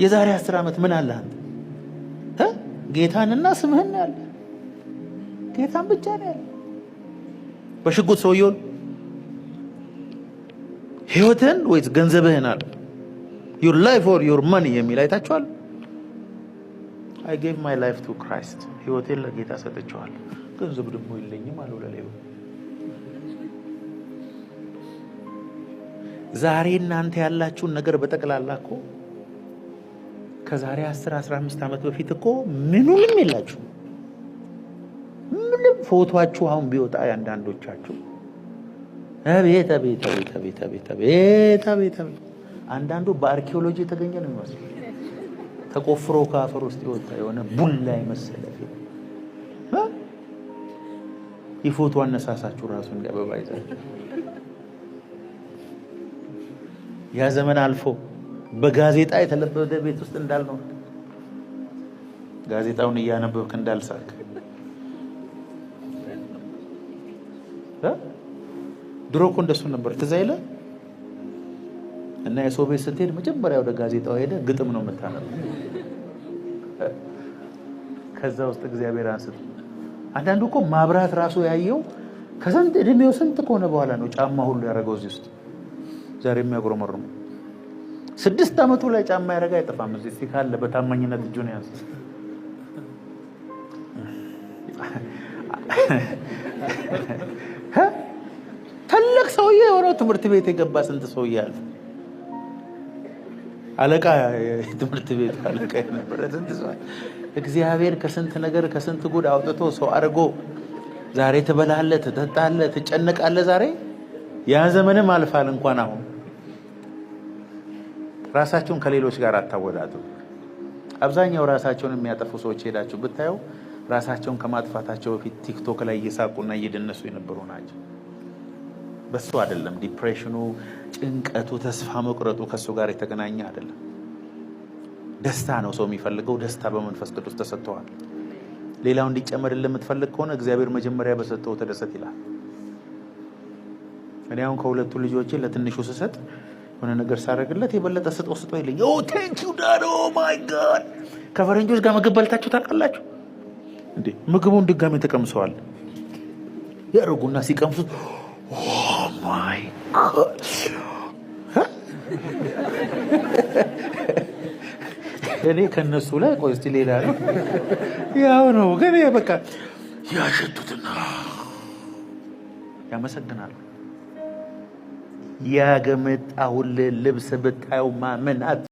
የዛሬ 10 ዓመት ምን አለ አንተ? ጌታንና ስምህን ያለ ጌታን ብቻ ነው ያለ። በሽጉጥ ሰውየውን ህይወትን ወይስ ገንዘብህን አለ your life or your money የሚል አይታችኋል። I gave my life to Christ ህይወቴን ለጌታ ሰጥቼዋለሁ። ገንዘብ ደግሞ የለኝም አለው ለሌባው። ዛሬ እናንተ ያላችሁን ነገር በጠቅላላ እኮ ከዛሬ 10-15 ዓመት በፊት እኮ ምንም የላችሁ። ምንም ፎቶአችሁ አሁን ቢወጣ ያንዳንዶቻችሁ አቤት አቤት አቤት አቤት አቤት አቤት አቤት አቤት አንዳንዱ በአርኪኦሎጂ የተገኘ ነው የሚመስለው። ተቆፍሮ ከአፈር ውስጥ የወጣ የሆነ ቡላ የመሰለ የፎቶ አነሳሳችሁ ራሱ እንዲያበባ ይዛችሁ ያ ዘመን አልፎ በጋዜጣ የተለበደ ቤት ውስጥ እንዳልነው ጋዜጣውን እያነበብክ እንዳልሳቅ ድሮ እኮ እንደሱ ነበር። ትዝ አይልህ? እና የሰው ቤት ስትሄድ መጀመሪያ ወደ ጋዜጣው ሄደ ግጥም ነው የምታነበው። ከዛ ውስጥ እግዚአብሔር አንስቶ አንዳንዱ እኮ ማብራት ራሱ ያየው ከስንት እድሜው ስንት ከሆነ በኋላ ነው ጫማ ሁሉ ያደረገው እዚህ ውስጥ ዛሬ የሚያጉረመርሙ 6 ዓመቱ ላይ ጫማ ያደረገ አይጠፋም። እዚህ ካለ በታማኝነት እጁን ያዝ። ትልቅ ሰውዬ የሆነው ትምህርት ቤት የገባ ስንት ሰውዬ አለ። አለቃ ትምህርት ቤት አለቃ የነበረ ስንት ሰው እግዚአብሔር ከስንት ነገር ከስንት ጉድ አውጥቶ ሰው አድርጎ ዛሬ ትበላለህ፣ ትጠጣለህ፣ ትጨነቃለህ። ዛሬ ያ ዘመንም አልፋል። እንኳን አሁን ራሳቸውን ከሌሎች ጋር አታወዳዱ። አብዛኛው ራሳቸውን የሚያጠፉ ሰዎች ሄዳችሁ ብታዩ ራሳቸውን ከማጥፋታቸው በፊት ቲክቶክ ላይ እየሳቁና እየደነሱ የነበሩ ናቸው። በሱ አይደለም ዲፕሬሽኑ፣ ጭንቀቱ፣ ተስፋ መቁረጡ ከሱ ጋር የተገናኘ አይደለም። ደስታ ነው ሰው የሚፈልገው። ደስታ በመንፈስ ቅዱስ ተሰጥቷል። ሌላው እንዲጨመርልህ የምትፈልግ ከሆነ እግዚአብሔር መጀመሪያ በሰጠው ተደሰት ይላል። እኔ አሁን ከሁለቱ ልጆቼ ለትንሹ ስሰጥ የሆነ ነገር ሳደርግለት የበለጠ ስጠው ይለኝ። ኦ ቴንክ ዩ ዳድ ኦ ማይ ጋድ። ከፈረንጆች ጋር ምግብ በልታችሁ ታውቃላችሁ እንዴ? ምግቡን ድጋሜ ተቀምሰዋል ያረጉና ሲቀምሱት ኦ ማይ ጋድ እኔ ከነሱ ላይ ቆይ እስቲ ሌላ ነው ያው ነው ግን በቃ ያሸቱትና ያመሰግናሉ። ያገመጣሁልህ ልብስ ብታየው ማመናት